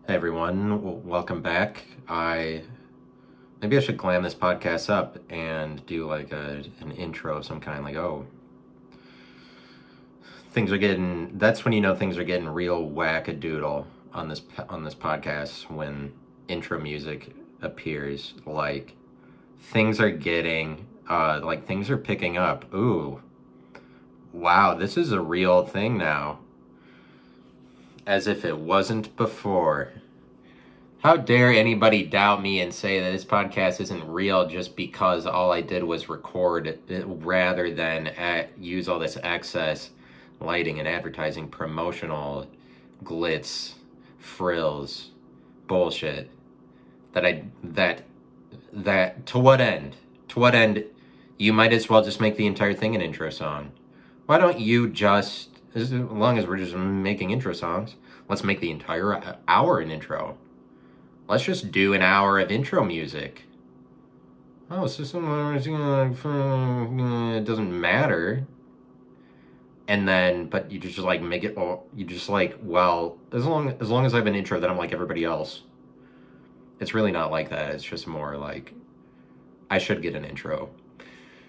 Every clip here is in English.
Hey everyone, welcome back. Maybe I should glam this podcast up and do like an intro of some kind. Like, oh, things are getting. That's when you know things are getting real wackadoodle on this podcast when intro music appears. Like things are getting like things are picking up. Ooh, wow, this is a real thing now. As if it wasn't before. How dare anybody doubt me and say that this podcast isn't real just because all I did was record it rather than use all this excess lighting and advertising, promotional glitz, frills, bullshit. That to what end? To what end? You might as well just make the entire thing an intro song. Why don't you just, as long as we're just making intro songs, let's make the entire hour an intro. Let's just do an hour of intro music. Oh, so it doesn't matter. And then, but you just like make it. You just like, well, as long as I have an intro, then I'm like everybody else. It's really not like that. It's just more like I should get an intro.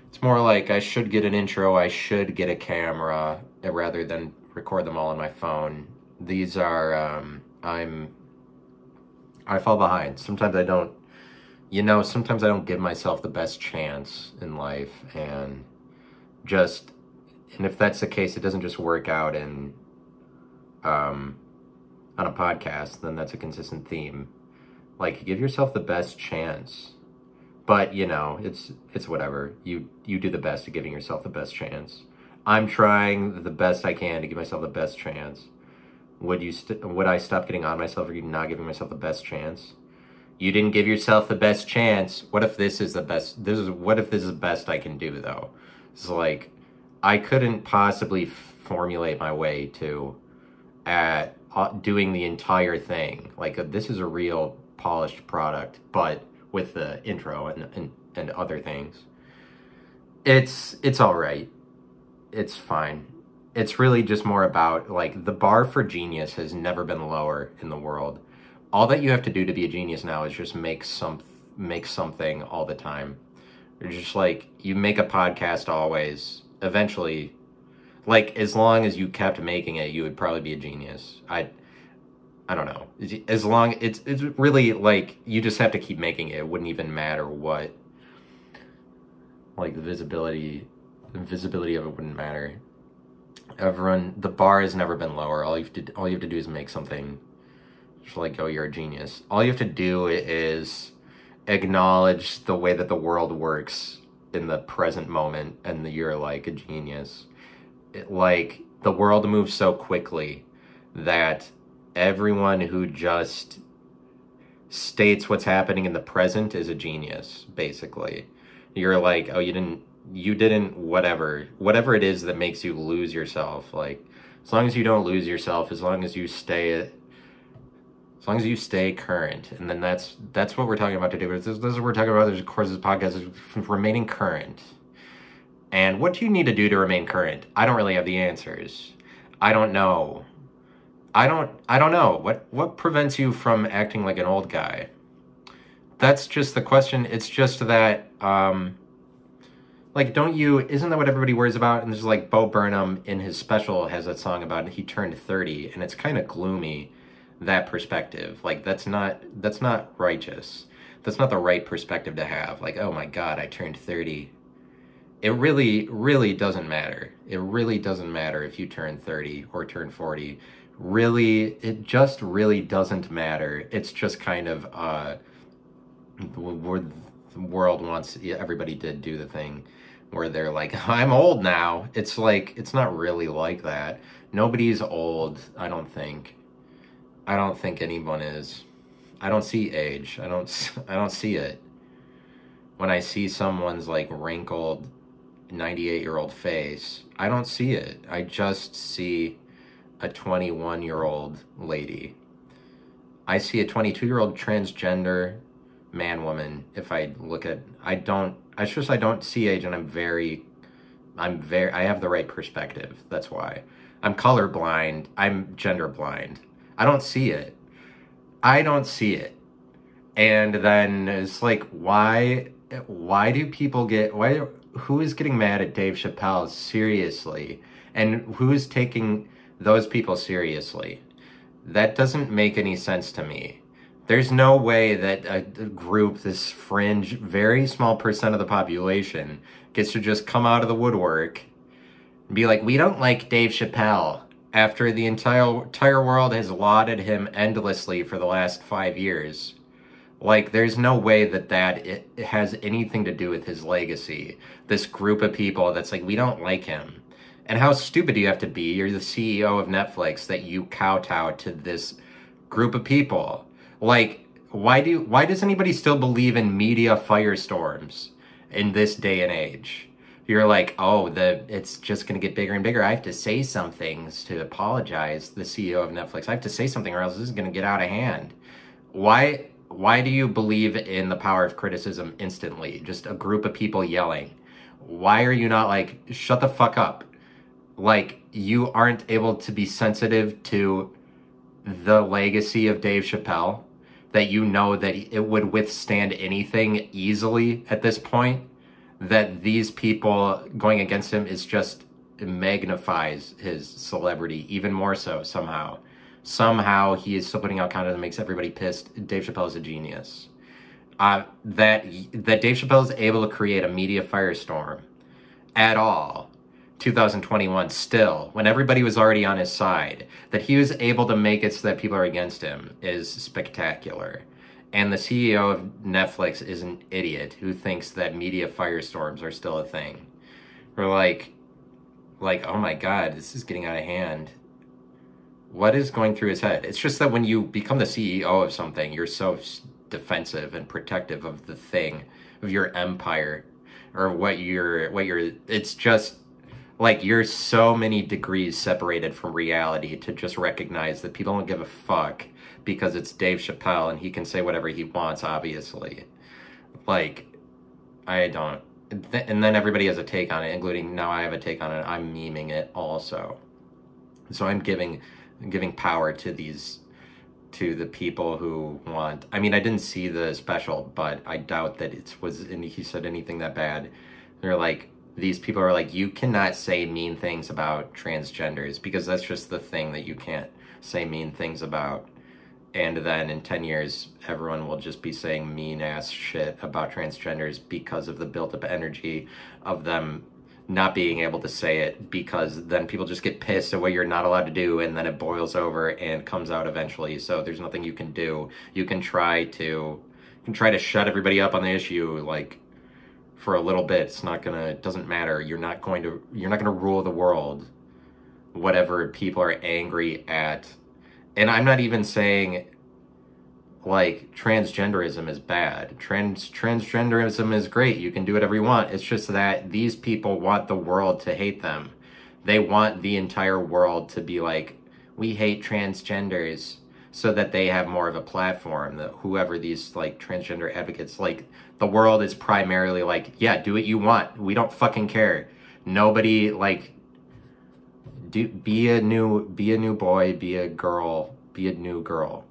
It's more like I should get an intro. I should get a camera rather than record them all on my phone. These are I fall behind. Sometimes I don't, sometimes I don't give myself the best chance in life. And if that's the case, it doesn't just work out on a podcast, then that's a consistent theme. Like, give yourself the best chance. But, it's whatever. You do the best at giving yourself the best chance. I'm trying the best I can to give myself the best chance. Would I stop getting on myself for you not giving myself the best chance? You didn't give yourself the best chance. What if this is the best? What if this is the best I can do though? It's like I couldn't possibly formulate my way to doing the entire thing. Like this is a real polished product, but with the intro and other things, it's all right. It's fine. It's really just more about, like, the bar for genius has never been lower in the world. All that you have to do to be a genius now is just make something all the time. You're just like, you make a podcast always. Eventually, like, as long as you kept making it, you would probably be a genius. I don't know. As long, it's really, like, you just have to keep making it. It wouldn't even matter what, like, the visibility of it wouldn't matter. The bar has never been lower. All you have to do is make something. Just like, oh, you're a genius. All you have to do is acknowledge the way that the world works in the present moment, and you're like a genius. Like, the world moves so quickly that everyone who just states what's happening in the present is a genius, basically. You're like, oh, you didn't whatever it is that makes you lose yourself. Like, as long as you don't lose yourself, as long as you stay current. And then that's what we're talking about today. But this is what we're talking about. There's, of course, this podcast is remaining current. And what do you need to do to remain current? I don't really have the answers. I don't know. I don't know. What prevents you from acting like an old guy? That's just the question. It's just that like, isn't that what everybody worries about? And there's like Bo Burnham in his special has that song about he turned 30, and it's kind of gloomy, that perspective. Like, that's not righteous. That's not the right perspective to have. Like, oh my God, I turned 30. It really, really doesn't matter. It really doesn't matter if you turn 30 or turn 40. Really, it just really doesn't matter. It's just kind of, the world wants everybody to do the thing where they're like, I'm old now. It's like, it's not really like that. Nobody's old, I don't think. I don't think anyone is. I don't see age. I don't see it. When I see someone's like wrinkled 98-year-old face, I don't see it. I just see a 21-year-old lady. I see a 22-year-old transgender man, woman. If I look at, I don't see age, and I have the right perspective. That's why. I'm colorblind. I'm gender blind. I don't see it. I don't see it. And then it's like, why do people get, who is getting mad at Dave Chappelle seriously? And who is taking those people seriously? That doesn't make any sense to me. There's no way that a group, this fringe, very small percent of the population, gets to just come out of the woodwork and be like, we don't like Dave Chappelle, after the entire world has lauded him endlessly for the last 5 years. Like, there's no way that it has anything to do with his legacy. This group of people that's like, we don't like him. And how stupid do you have to be? You're the CEO of Netflix that you kowtow to this group of people. Like, why does anybody still believe in media firestorms in this day and age? You're like, oh, it's just going to get bigger and bigger. I have to say some things to apologize, the CEO of Netflix. I have to say something or else this is going to get out of hand. Why do you believe in the power of criticism instantly? Just a group of people yelling. Why are you not like, shut the fuck up? Like, you aren't able to be sensitive to the legacy of Dave Chappelle, that you know that it would withstand anything easily at this point, that these people going against him is just magnifies his celebrity even more so somehow. Somehow he is still putting out content that makes everybody pissed. Dave Chappelle is a genius. That Dave Chappelle is able to create a media firestorm at all, 2021 still, when everybody was already on his side, that he was able to make it so that people are against him is spectacular. And the CEO of Netflix is an idiot who thinks that media firestorms are still a thing. We're like, oh my God, this is getting out of hand. What is going through his head? It's just that when you become the CEO of something, you're so defensive and protective of the thing, of your empire, or it's just like you're so many degrees separated from reality to just recognize that people don't give a fuck because it's Dave Chappelle and he can say whatever he wants, obviously. Like, I don't. And then everybody has a take on it, including now I have a take on it. I'm memeing it also. So I'm giving power to the people who want. I mean, I didn't see the special, but I doubt that he said anything that bad. They're like, these people are like, you cannot say mean things about transgenders because that's just the thing that you can't say mean things about. And then in 10 years, everyone will just be saying mean ass shit about transgenders because of the built up energy of them not being able to say it, because then people just get pissed at what you're not allowed to do, and then it boils over and comes out eventually. So there's nothing you can do. You can try to shut everybody up on the issue, like, for a little bit. It doesn't matter. You're not going to rule the world, whatever people are angry at. And I'm not even saying like transgenderism is bad. Transgenderism is great. You can do whatever you want. It's just that these people want the world to hate them. They want the entire world to be like, we hate transgenders, so that they have more of a platform. That whoever these like transgender advocates, like, the world is primarily like, yeah, do what you want. We don't fucking care. Nobody, like, be a new boy, be a girl, be a new girl,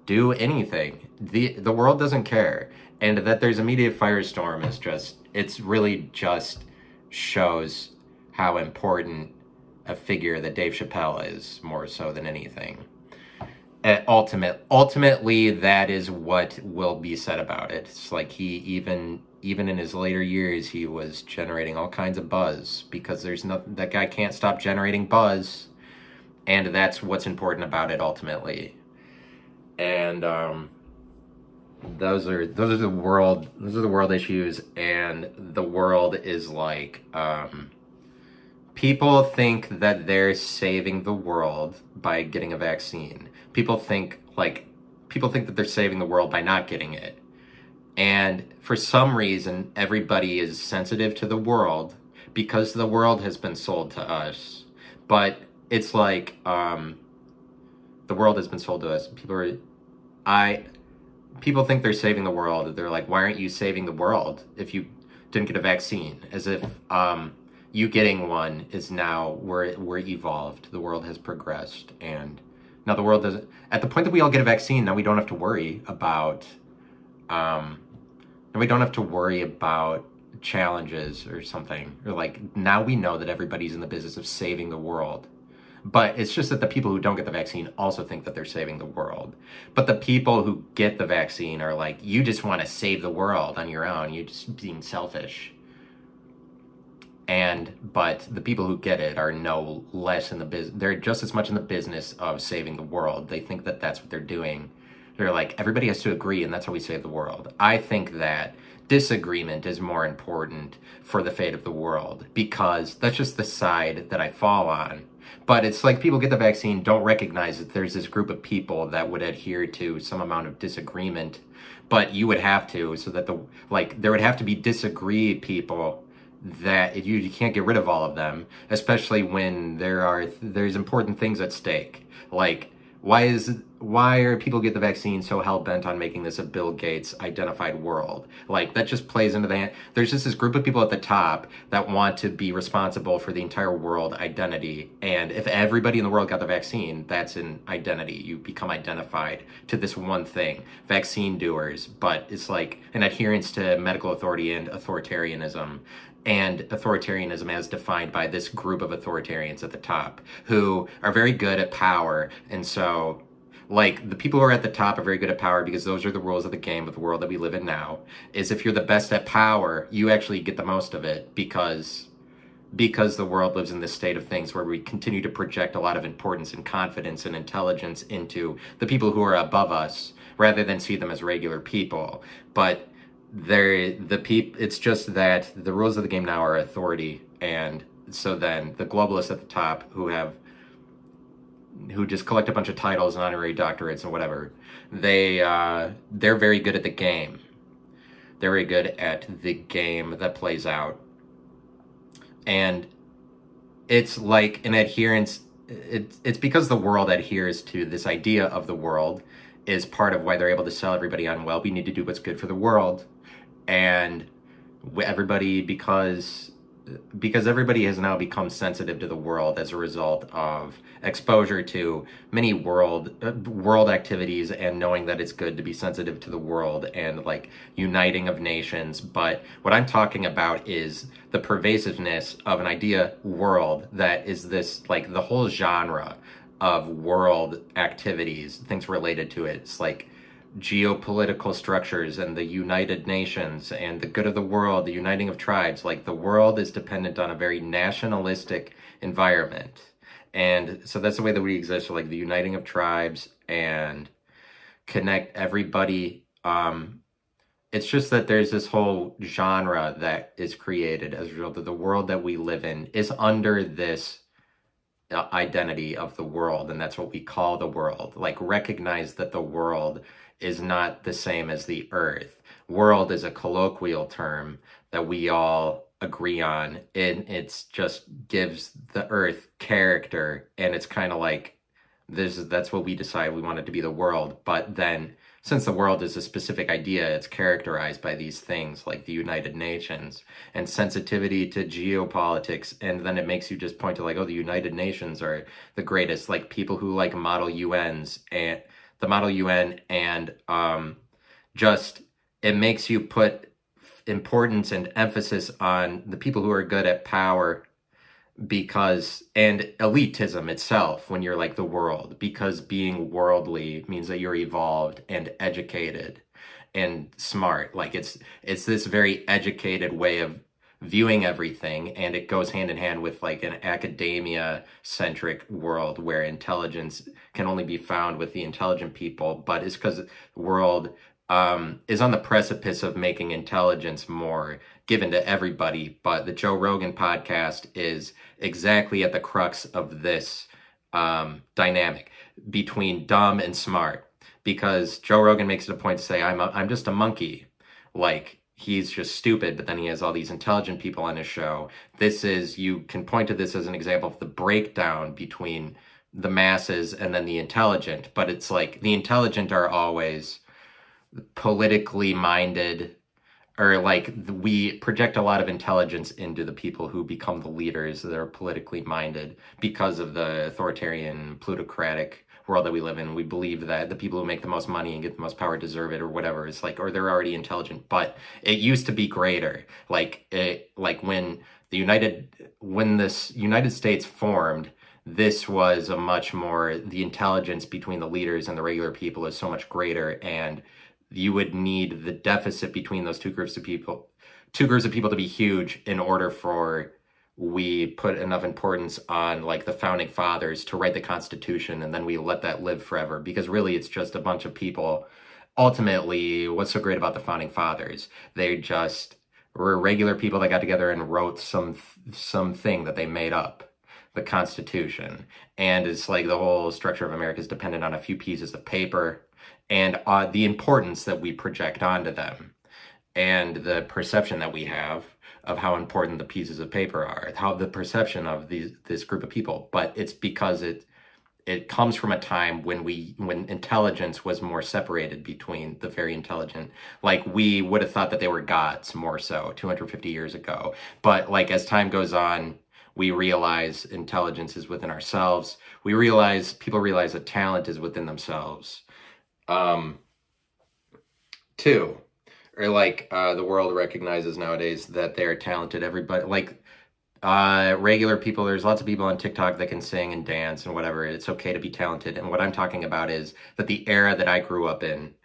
do anything. The world doesn't care. And that there's a media firestorm is just, it's really just shows how important a figure that Dave Chappelle is, more so than anything. Ultimately, that is what will be said about it. It's like he even in his later years, he was generating all kinds of buzz, because that guy can't stop generating buzz, and that's what's important about it ultimately. And those are the world issues, and the world is like, people think that they're saving the world by getting a vaccine. People think that they're saving the world by not getting it. And for some reason, everybody is sensitive to the world because the world has been sold to us. But it's like, the world has been sold to us. People think they're saving the world. They're like, why aren't you saving the world if you didn't get a vaccine? As if, you getting one is now, we're evolved. The world has progressed, and Now the world doesn't, at the point that we all get a vaccine, now we don't have to worry about, and we don't have to worry about challenges or something. Or like, now we know that everybody's in the business of saving the world. But it's just that the people who don't get the vaccine also think that they're saving the world. But the people who get the vaccine are like, you just want to save the world on your own. You're just being selfish. But the people who get it are no less in the business. They're just as much in the business of saving the world. They think that that's what they're doing. They're like, everybody has to agree, and that's how we save the world. I think that disagreement is more important for the fate of the world, because that's just the side that I fall on. But it's like people get the vaccine, don't recognize that there's this group of people that would adhere to some amount of disagreement, but you would have to, so that there would have to be disagree people, that you can't get rid of all of them, especially when there's important things at stake. Like, why are people get the vaccine so hell-bent on making this a Bill Gates identified world? Like, that just plays into there's just this group of people at the top that want to be responsible for the entire world identity. And if everybody in the world got the vaccine, that's an identity. You become identified to this one thing, vaccine doers. But it's like an adherence to medical authority and authoritarianism. And authoritarianism as defined by this group of authoritarians at the top who are very good at power. And so, like, the people who are at the top are very good at power because those are the rules of the game of the world that we live in now, is if you're the best at power, you actually get the most of it, because the world lives in this state of things where we continue to project a lot of importance and confidence and intelligence into the people who are above us rather than see them as regular people. But it's just that the rules of the game now are authority, and so then the globalists at the top who just collect a bunch of titles and honorary doctorates and whatever, they're very good at the game. They're very good at the game that plays out. And it's like an adherence. It's because the world adheres to this idea of the world is part of why they're able to sell everybody on, well, we need to do what's good for the world. And everybody, because everybody has now become sensitive to the world as a result of exposure to many world activities, and knowing that it's good to be sensitive to the world and like uniting of nations. But what I'm talking about is the pervasiveness of an idea world that is this, like, the whole genre of world activities, things related to it. It's like geopolitical structures and the United Nations and the good of the world, the uniting of tribes. Like, the world is dependent on a very nationalistic environment. And so that's the way that we exist. So like the uniting of tribes and connect everybody. It's just that there's this whole genre that is created as a result of the world that we live in is under this identity of the world, and that's what we call the world. Like, recognize that the world is not the same as the earth. World is a colloquial term that we all agree on, and it's just gives the earth character, and it's kind of like that's what we decide we want it to be, the world. But then, since the world is a specific idea, it's characterized by these things like the United Nations and sensitivity to geopolitics. And then it makes you just point to like, oh, the United Nations are the greatest, like people who like model UNs and the model UN. And just, it makes you put importance and emphasis on the people who are good at power, and elitism itself when you're like the world, because being worldly means that you're evolved and educated and smart. Like, it's this very educated way of viewing everything, and it goes hand in hand with like an academia centric world where intelligence can only be found with the intelligent people. But it's because the world is on the precipice of making intelligence more given to everybody. But the Joe Rogan podcast is exactly at the crux of this dynamic between dumb and smart, because Joe Rogan makes it a point to say, I'm just a monkey. Like, he's just stupid, but then he has all these intelligent people on his show. You can point to this as an example of the breakdown between the masses and then the intelligent. But it's like the intelligent are always politically minded, or like we project a lot of intelligence into the people who become the leaders that are politically minded because of the authoritarian plutocratic world that we live in. We believe that the people who make the most money and get the most power deserve it or whatever. It's like, or they're already intelligent, but it used to be greater. Like when this United States formed, this was a much more, the intelligence between the leaders and the regular people is so much greater, and you would need the deficit between those two groups of people to be huge in order for we put enough importance on like the founding fathers to write the Constitution, and then we let that live forever, because really it's just a bunch of people. Ultimately, what's so great about the founding fathers? They just were regular people that got together and wrote something that they made up, the Constitution. And it's like the whole structure of America is dependent on a few pieces of paper, and the importance that we project onto them, and the perception that we have of how important the pieces of paper are, how the perception of this group of people. But it's because it comes from a time when intelligence was more separated between the very intelligent. Like, we would have thought that they were gods more so 250 years ago. But like, as time goes on, we realize intelligence is within ourselves. People realize that talent is within themselves. Two, or like the world recognizes nowadays that they're talented. Everybody, like regular people, there's lots of people on TikTok that can sing and dance and whatever. It's okay to be talented. And what I'm talking about is that the era that I grew up in,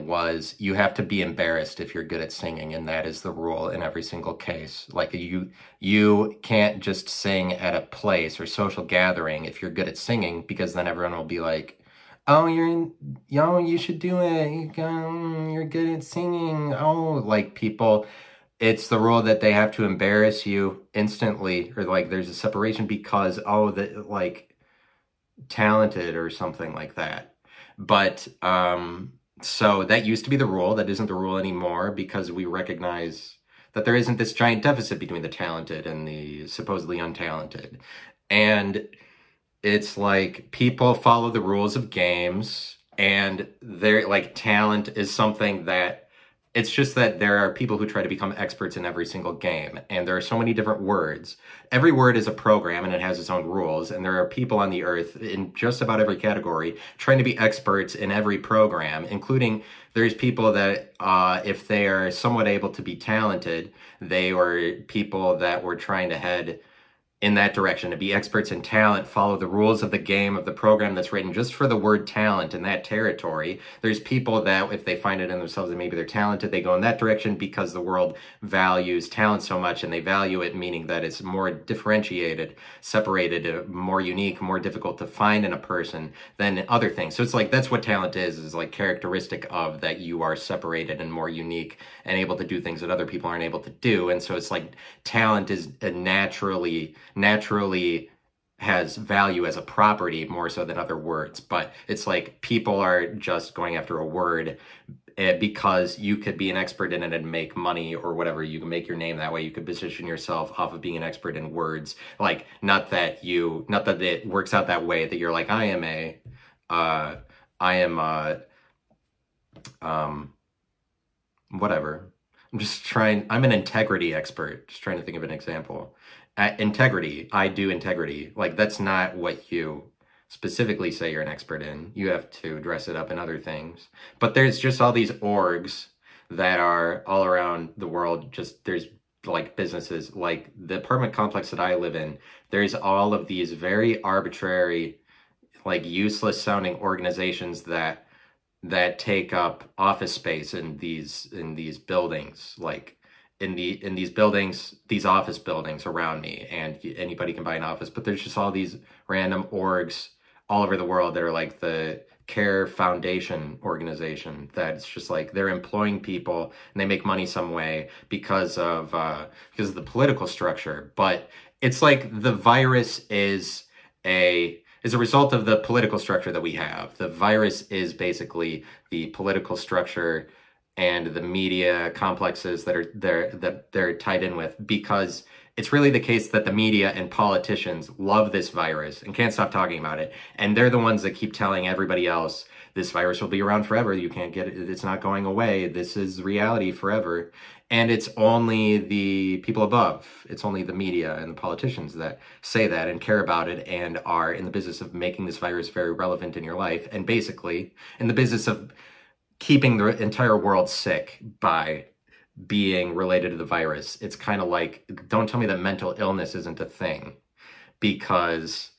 was you have to be embarrassed if you're good at singing, and that is the rule in every single case. Like, you can't just sing at a place or social gathering if you're good at singing, because then everyone will be like, oh, you should do it. You're good at singing. Oh, like, people, it's the rule that they have to embarrass you instantly, or like there's a separation because, oh, that like talented or something like that. But so that used to be the rule. That isn't the rule anymore, because we recognize that there isn't this giant deficit between the talented and the supposedly untalented. And it's like people follow the rules of games, and they're like, talent is something that, it's just that there are people who try to become experts in every single game, and there are so many different words. Every word is a program and it has its own rules, and there are people on the earth in just about every category trying to be experts in every program, including there's people that if they are somewhat able to be talented, they were people that were trying to head in that direction, to be experts in talent, follow the rules of the game, of the program that's written just for the word talent in that territory. There's people that if they find it in themselves that maybe they're talented, they go in that direction because the world values talent so much, and they value it, meaning that it's more differentiated, separated, more unique, more difficult to find in a person than other things. So it's like, that's what talent is like characteristic of that you are separated and more unique and able to do things that other people aren't able to do. And so it's like talent is naturally has value as a property more so than other words. But it's like people are just going after a word because you could be an expert in it and make money or whatever. You can make your name that way. You could position yourself off of being an expert in words. Like, not that it works out that way, that you're like, whatever. I'm an integrity expert. Just trying to think of an example. Integrity. I do integrity. Like, that's not what you specifically say you're an expert in. You have to dress it up in other things. But there's just all these orgs that are all around the world. There's like businesses, like the apartment complex that I live in. There's all of these very arbitrary, like useless sounding organizations that take up office space in these buildings, like in these buildings, these office buildings around me, and anybody can buy an office. But there's just all these random orgs all over the world that are like the Care Foundation organization, that's just like they're employing people and they make money some way because of the political structure. But it's like the virus is a result of the political structure that we have. The virus is basically the political structure and the media complexes that they're tied in with, because it's really the case that the media and politicians love this virus and can't stop talking about it. And they're the ones that keep telling everybody else, this virus will be around forever. You can't get it. It's not going away. This is reality forever. And it's only the people above, it's only the media and the politicians that say that and care about it and are in the business of making this virus very relevant in your life. And basically in the business of keeping the entire world sick by being related to the virus. It's kind of like, don't tell me that mental illness isn't a thing, because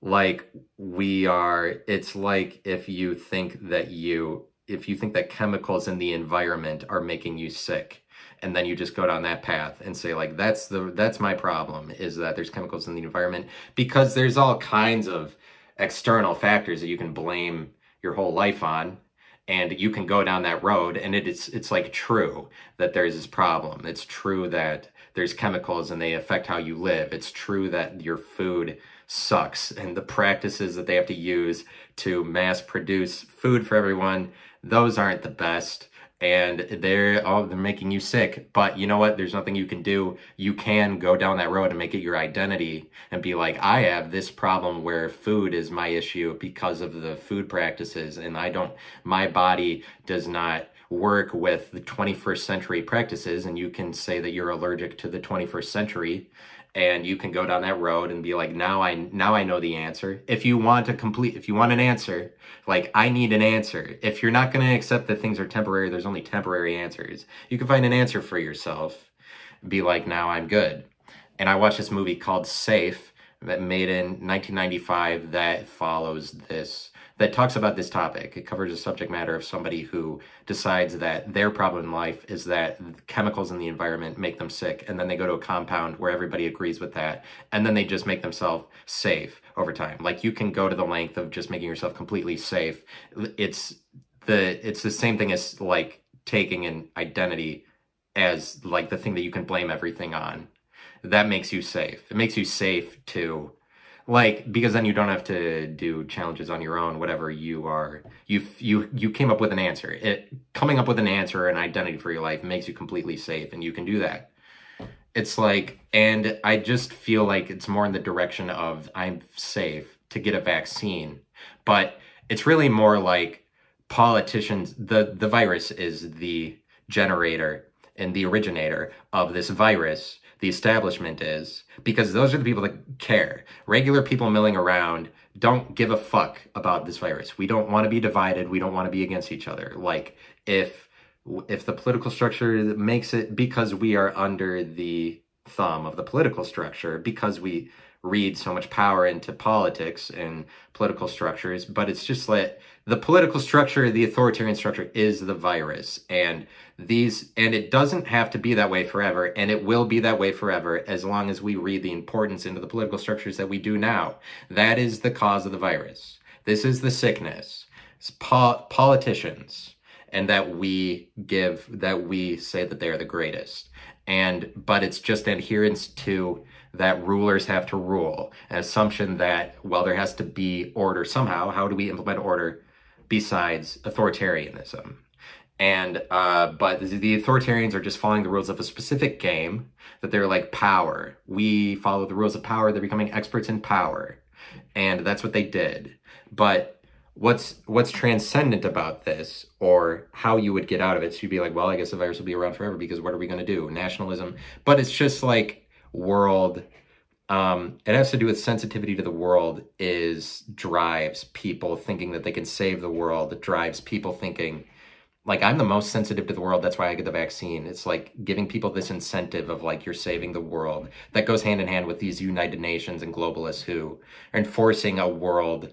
like we are, it's like if you think that chemicals in the environment are making you sick, and then you just go down that path and say like, that's my problem, is that there's chemicals in the environment, because there's all kinds of external factors that you can blame your whole life on. And you can go down that road, and it's like true that there's this problem. It's true that there's chemicals and they affect how you live. It's true that your food sucks, and the practices that they have to use to mass produce food for everyone, those aren't the best. And they're making you sick. But you know what? There's nothing you can do. You can go down that road and make it your identity and be like, I have this problem where food is my issue because of the food practices, and my body does not work with the 21st century practices. And you can say that you're allergic to the 21st century, and you can go down that road and be like, now I know the answer. If you want an answer, like, I need an answer. If you're not going to accept that things are temporary, there's only temporary answers. You can find an answer for yourself. Be like, now I'm good. And I watched this movie called Safe, that made in 1995, that follows this, that talks about this topic. It covers the subject matter of somebody who decides that their problem in life is that chemicals in the environment make them sick, and then they go to a compound where everybody agrees with that, and then they just make themselves safe over time. Like, you can go to the length of just making yourself completely safe. It's the same thing as like taking an identity as like the thing that you can blame everything on. That makes you safe. It makes you safe to, like, because then you don't have to do challenges on your own, whatever you are. You came up with an answer. Coming up with an answer or an identity for your life makes you completely safe, and you can do that. It's like, and I just feel like it's more in the direction of, I'm safe to get a vaccine. But it's really more like politicians, the virus is the generator and the originator of this virus. The establishment is, because those are the people that care. Regular people milling around don't give a fuck about this virus. We don't want to be divided. We don't want to be against each other. Like, if the political structure makes it, because we are under the thumb of the political structure, because we read so much power into politics and political structures, but it's just like the political structure, the authoritarian structure is the virus, and it doesn't have to be that way forever, and it will be that way forever as long as we read the importance into the political structures that we do now. That is the cause of the virus. This is the sickness. It's politicians, and that we say that they are the greatest. But it's just adherence to that rulers have to rule, an assumption that, well, there has to be order somehow. How do we implement order besides authoritarianism? But the authoritarians are just following the rules of a specific game, that they're like power. We follow the rules of power. They're becoming experts in power. And that's what they did. But what's transcendent about this, or how you would get out of it, so you'd be like, well, I guess the virus will be around forever, because what are we going to do? Nationalism. But it's just like world. It has to do with sensitivity to the world drives people thinking that they can save the world. It drives people thinking, like, I'm the most sensitive to the world, that's why I get the vaccine. It's like giving people this incentive of like, you're saving the world. That goes hand in hand with these United Nations and globalists who are enforcing a world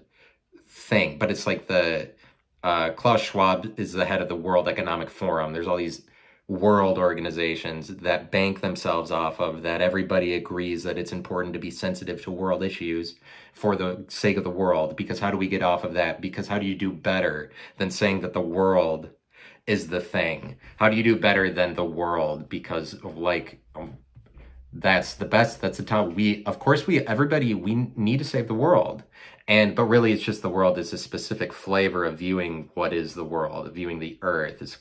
thing. But it's like Klaus Schwab is the head of the World Economic Forum. There's all these world organizations that bank themselves off of that. Everybody agrees that it's important to be sensitive to world issues for the sake of the world. Because how do we get off of that? Because how do you do better than saying that the world is the thing? How do you do better than the world? Because that's the best. That's the time. We need to save the world. But really it's just the world is a specific flavor of viewing what is the world, of viewing the earth.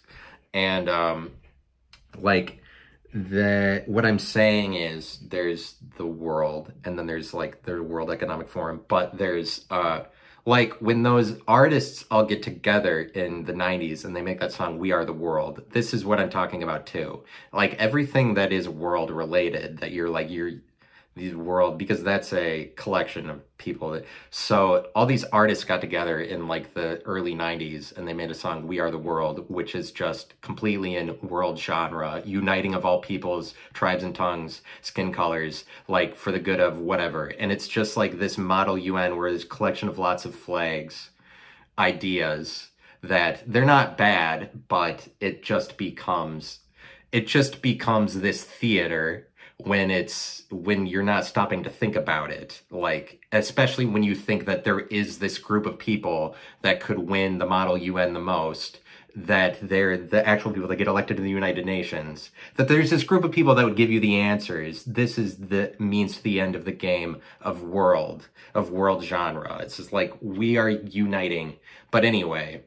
what I'm saying is there's the world, and then there's like the World Economic Forum, but there's like when those artists all get together in the 90s and they make that song We Are the World, this is what I'm talking about too. Like everything that is world related, that you're the world, because that's a collection of people that, so all these artists got together in like the early 90s and they made a song We Are the World, which is just completely in world genre, uniting of all peoples, tribes and tongues, skin colors, like for the good of whatever. And it's just like this model UN where there's a collection of lots of flags, ideas that they're not bad, but it just becomes this theater when you're not stopping to think about it, like especially when you think that there is this group of people that could win the model UN the most, that they're the actual people that get elected to the United Nations, that there's this group of people that would give you the answers. This is the means to the end of the game of world genre. It's just like we are uniting. But anyway,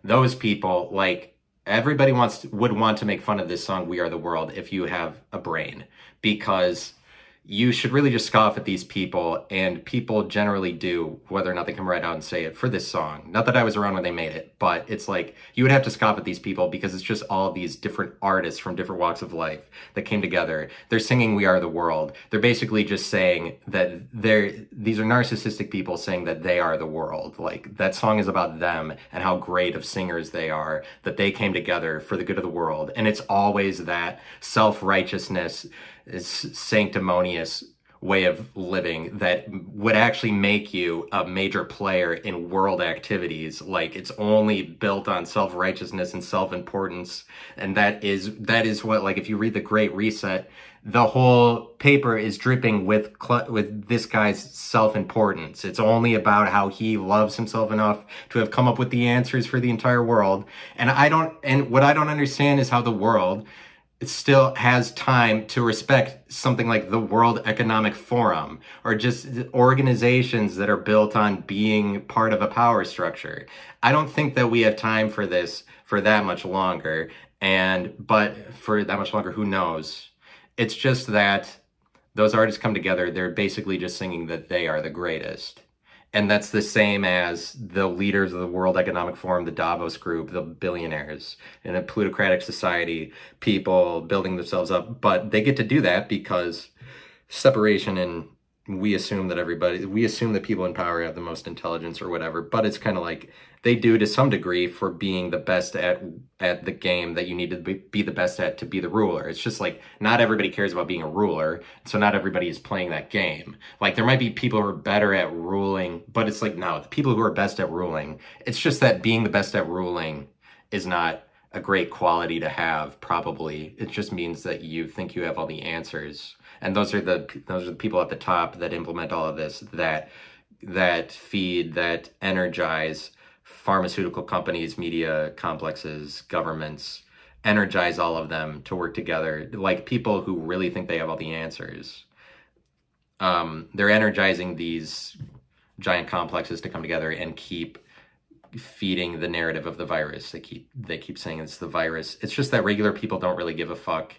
those people, like everybody would want to make fun of this song We Are the World if you have a brain, because you should really just scoff at these people, and people generally do, whether or not they come right out and say it for this song. Not that I was around when they made it, but it's like you would have to scoff at these people because it's just all these different artists from different walks of life that came together. They're singing We Are the World. They're basically just saying that these are narcissistic people saying that they are the world. Like that song is about them and how great of singers they are, that they came together for the good of the world. And it's always that self-righteousness, is sanctimonious way of living that would actually make you a major player in world activities. Like it's only built on self-righteousness and self-importance. And that is what, like, if you read The Great Reset, the whole paper is dripping with this guy's self-importance. It's only about how he loves himself enough to have come up with the answers for the entire world. And what I don't understand is how the world, it still has time to respect something like the World Economic Forum, or just organizations that are built on being part of a power structure. I don't think that we have time for this for that much longer, but for that much longer, who knows? It's just that those artists come together, they're basically just singing that they are the greatest. And that's the same as the leaders of the World Economic Forum, the Davos group, the billionaires in a plutocratic society, people building themselves up. But they get to do that because separation, and we assume that people in power have the most intelligence or whatever. But it's kind of like they do to some degree for being the best at the game that you need to be the best at to be the ruler. It's just like not everybody cares about being a ruler, so not everybody is playing that game. Like there might be people who are better at ruling, but it's like no, the people who are best at ruling, it's just that being the best at ruling is not a great quality to have, probably. It just means that you think you have all the answers. And those are the people at the top that implement all of this, that feed, that energize pharmaceutical companies, media complexes, governments, energize all of them to work together. Like people who really think they have all the answers. They're energizing these giant complexes to come together and keep feeding the narrative of the virus. They keep saying it's the virus. It's just that regular people don't really give a fuck.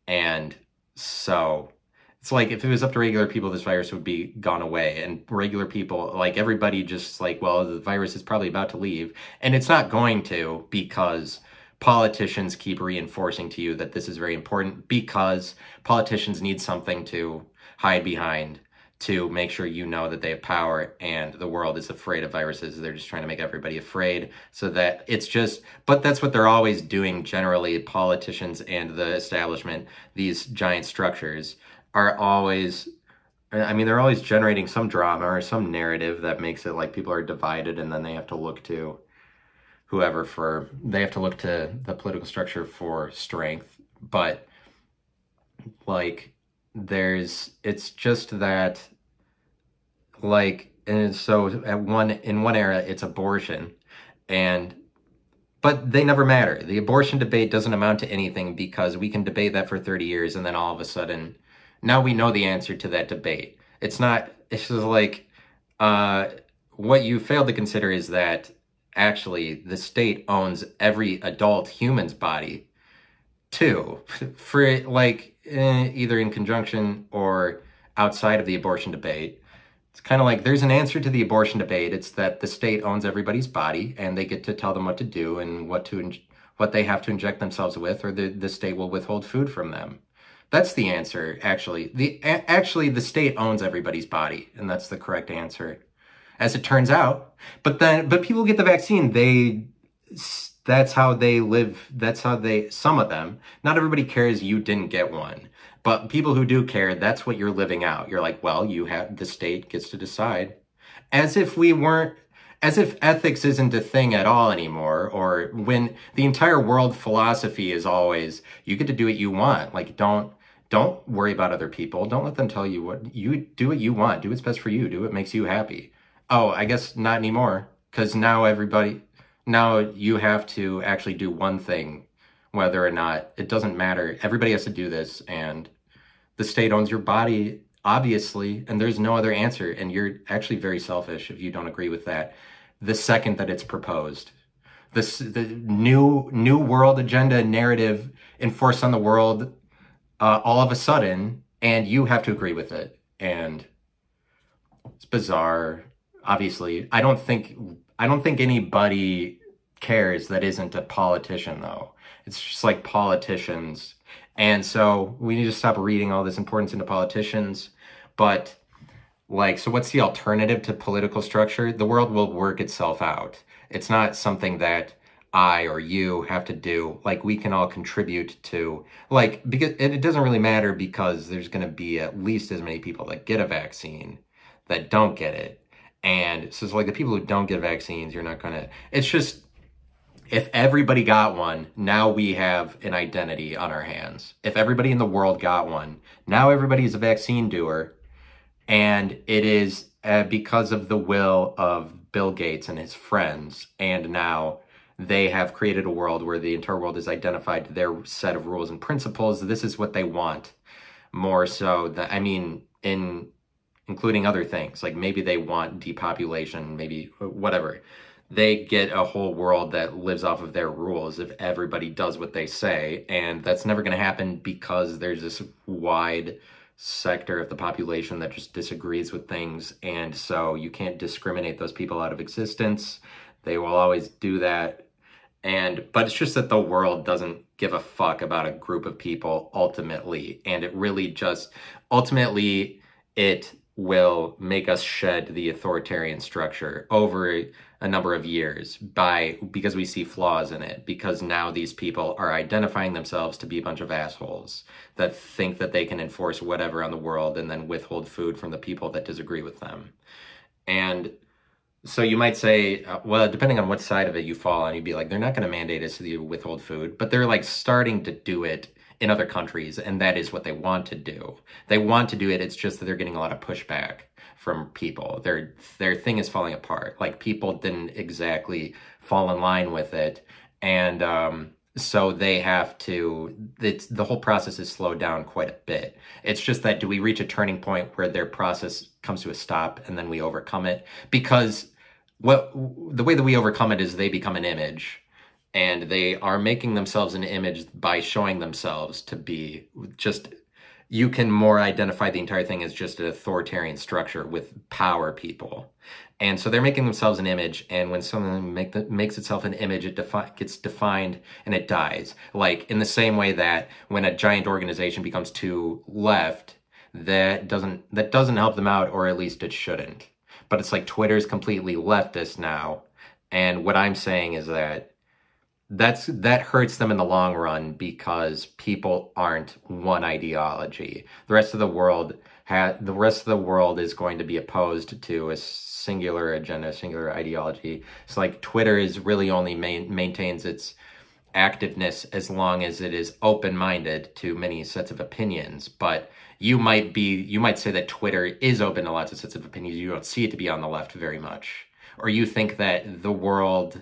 And so it's like if it was up to regular people, this virus would be gone away. And regular people, like everybody just like, well, the virus is probably about to leave. And it's not going to, because politicians keep reinforcing to you that this is very important, because politicians need something to hide behind to make sure you know that they have power, and the world is afraid of viruses. They're just trying to make everybody afraid, so that it's just, but that's what they're always doing generally. Politicians and the establishment, these giant structures, are always, I mean, they're always generating some drama or some narrative that makes it like people are divided, and then they have to look to they have to look to the political structure for strength. But like, it's just that, like, and so in one era it's abortion, but they never matter. The abortion debate doesn't amount to anything, because we can debate that for 30 years and then all of a sudden now we know the answer to that debate. It's just like, what you failed to consider is that actually the state owns every adult human's body. too, for like either in conjunction or outside of the abortion debate. It's kind of like there's an answer to the abortion debate. It's that the state owns everybody's body and they get to tell them what to do and what they have to inject themselves with, or the state will withhold food from them. That's the answer, actually. Actually, the state owns everybody's body, and that's the correct answer, as it turns out. But people get the vaccine. That's how they live. That's how some of them, not everybody cares you didn't get one. But people who do care, that's what you're living out. You're like, well, the state gets to decide. As if ethics isn't a thing at all anymore, or when the entire world philosophy is always, you get to do what you want. Like, don't worry about other people. Don't let them tell you you do what you want. Do what's best for you. Do what makes you happy. Oh, I guess not anymore. Because now you have to actually do one thing, whether or not, it doesn't matter. Everybody has to do this, and the state owns your body, obviously, and there's no other answer. And you're actually very selfish if you don't agree with that the second that it's proposed. The new world agenda narrative enforced on the world all of a sudden, and you have to agree with it. And it's bizarre. Obviously, I don't think anybody cares that isn't a politician, though. It's just like politicians. And so we need to stop reading all this importance into politicians. But like, so what's the alternative to political structure? The world will work itself out. It's not something that I or you have to do. Like, we can all contribute to, like, because it doesn't really matter, because there's going to be at least as many people that get a vaccine that don't get it. And so it's like the people who don't get vaccines, you're not going to, it's just, if everybody got one, now we have an identity on our hands. If everybody in the world got one, now everybody's a vaccine doer. And it is because of the will of Bill Gates and his friends. And now they have created a world where the entire world is identified to their set of rules and principles. This is what they want. More so that, I mean, including other things, like maybe they want depopulation, maybe whatever. They get a whole world that lives off of their rules if everybody does what they say. And that's never going to happen, because there's this wide sector of the population that just disagrees with things. And so you can't discriminate those people out of existence. They will always do that. But it's just that the world doesn't give a fuck about a group of people ultimately. And it really just, ultimately, it will make us shed the authoritarian structure over a number of years because we see flaws in it, because now these people are identifying themselves to be a bunch of assholes that think that they can enforce whatever on the world and then withhold food from the people that disagree with them. And so you might say, well, depending on what side of it you fall on, you'd be like, they're not going to mandate us to withhold food, but they're like starting to do it in other countries, and that is what they want to do. They want to do it. It's just that they're getting a lot of pushback from people. Their thing is falling apart. Like, people didn't exactly fall in line with it, and so they have to. The whole process is slowed down quite a bit. It's just that, do we reach a turning point where their process comes to a stop and then we overcome it? Because the way that we overcome it is they become an image. And they are making themselves an image by showing themselves to be just, you can more identify the entire thing as just an authoritarian structure with power people. And so they're making themselves an image, and when something makes itself an image, it gets defined and it dies. Like, in the same way that when a giant organization becomes too left, that doesn't help them out, or at least it shouldn't. But it's like Twitter's completely leftist now, and what I'm saying is that hurts them in the long run, because people aren't one ideology. The rest of the world is going to be opposed to a singular agenda, singular ideology. It's like Twitter is really only maintains its activeness as long as it is open-minded to many sets of opinions. But you might say that Twitter is open to lots of sets of opinions. You don't see it to be on the left very much, or you think that the world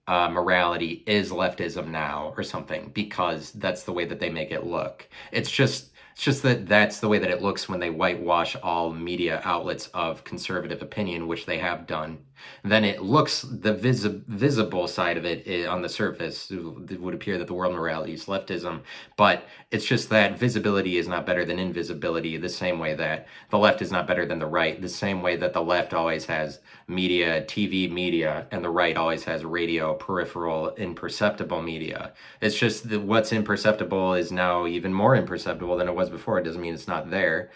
morality is leftism now or something, because that's the way that they make it look. It's just It's just that that's the way that it looks when they whitewash all media outlets of conservative opinion, which they have done. Then it looks, the visible side of it on the surface, it would appear that the world morality is leftism, but it's just that visibility is not better than invisibility, the same way that the left is not better than the right, the same way that the left always has media, TV media, and the right always has radio, peripheral, imperceptible media. It's just that what's imperceptible is now even more imperceptible than it was before. It doesn't mean it's not there.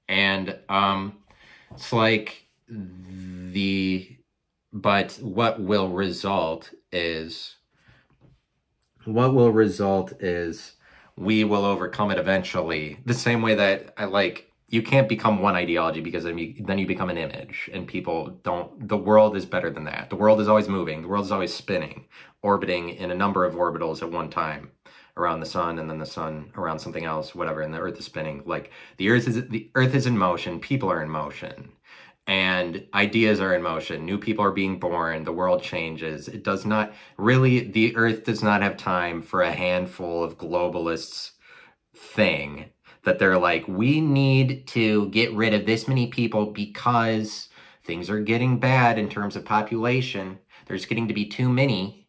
And it's like but what will result is we will overcome it eventually. The same way that you can't become one ideology, because then you become an image, and people don't, the world is better than that. The world is always moving. The world is always spinning, orbiting in a number of orbitals at one time around the sun, and then the sun around something else, whatever, and the earth is spinning. Like the earth is in motion, people are in motion, and ideas are in motion. New people are being born, the world changes. It does not really, the earth does not have time for a handful of globalists thing that they're like, we need to get rid of this many people because things are getting bad in terms of population. There's getting to be too many.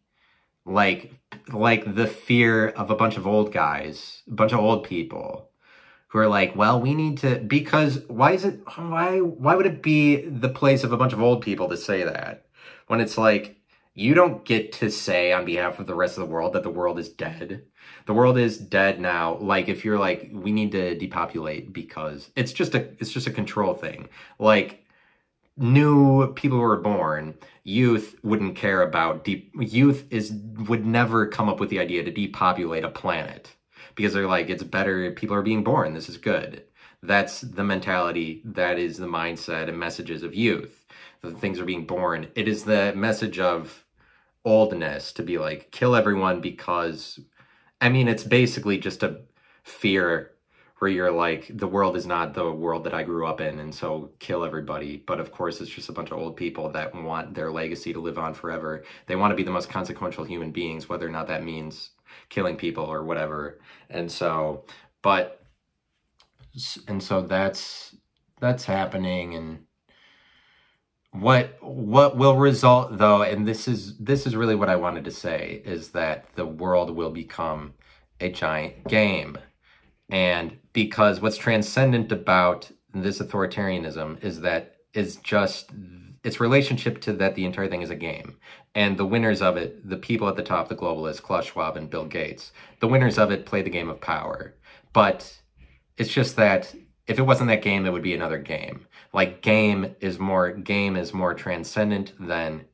Like the fear of a bunch of old guys, a bunch of old people who are like, well, we need to, because why would it be the place of a bunch of old people to say that? When it's like, you don't get to say on behalf of the rest of the world that the world is dead. The world is dead now. Like, if you're like, we need to depopulate because it's just a control thing. Like, new people who are born, youth wouldn't care about would never come up with the idea to depopulate a planet, because they're like, it's better, people are being born, this is good. That's the mentality, that is the mindset and messages of youth. That things are being born. It is the message of oldness to be like, kill everyone, because, I mean, it's basically just a fear where you're like, the world is not the world that I grew up in, and so kill everybody. But of course, it's just a bunch of old people that want their legacy to live on forever. They want to be the most consequential human beings, whether or not that means killing people or whatever. And so that's happening. And what will result, though, and this is really what I wanted to say, is that the world will become a giant game. And because what's transcendent about this authoritarianism is just its relationship to that the entire thing is a game. And the winners of it, the people at the top, the globalists, Klaus Schwab and Bill Gates, the winners of it play the game of power. But it's just that if it wasn't that game, it would be another game. Like, game is more transcendent than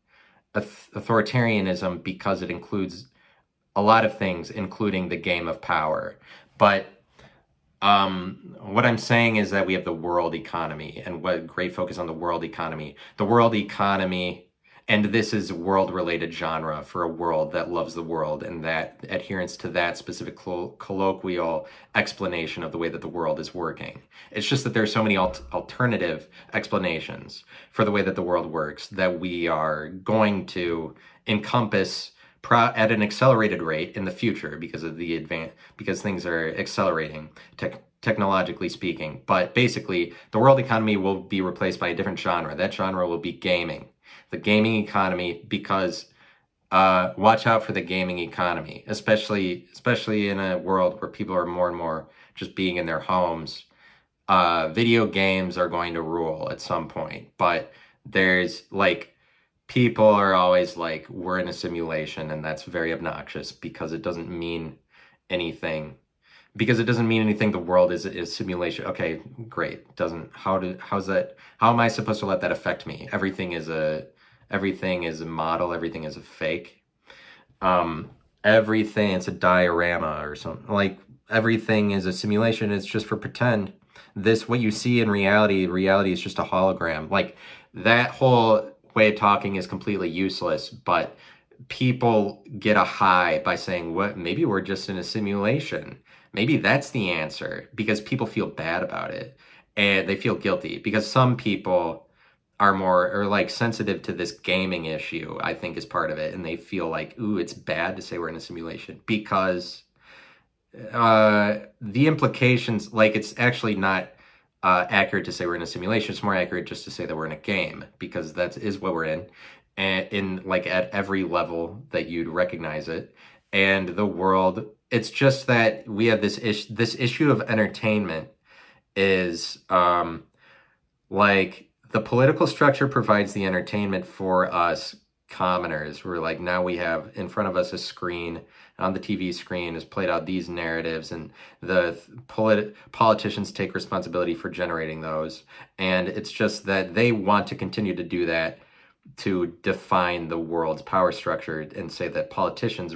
authoritarianism, because it includes a lot of things, including the game of power. But what I'm saying is that we have the world economy, and what great focus on the world economy. The world economy, and this is world-related genre for a world that loves the world, and that adherence to that specific colloquial explanation of the way that the world is working. It's just that there's so many alternative explanations for the way that the world works that we are going to encompass at an accelerated rate in the future, because of because things are accelerating technologically speaking. But basically, the world economy will be replaced by a different genre. That genre will be gaming. The gaming economy, because watch out for the gaming economy, especially in a world where people are more and more just being in their homes. Video games are going to rule at some point, but there's like, people are always like, we're in a simulation, and that's very obnoxious, because it doesn't mean anything. The world is a simulation. Okay, great. How am I supposed to let that affect me? Everything is a model, everything is a fake. Everything, it's a diorama or something. Like, everything is a simulation, it's just for pretend. What you see in reality is just a hologram. Like, that whole way of talking is completely useless, but people get a high by saying, what, maybe we're just in a simulation. Maybe that's the answer, because people feel bad about it, and they feel guilty, because some people are like sensitive to this gaming issue, I think, is part of it, and they feel like, ooh, it's bad to say we're in a simulation, because the implications, like, it's actually not accurate to say we're in a simulation. It's more accurate just to say that we're in a game, because that is what we're in, and in like at every level that you'd recognize it. And the world, it's just that we have this issue of entertainment is like the political structure provides the entertainment for us commoners. We're like, now we have in front of us a screen. On the TV screen is played out these narratives, and the politicians take responsibility for generating those. And it's just that they want to continue to do that, to define the world's power structure and say that politicians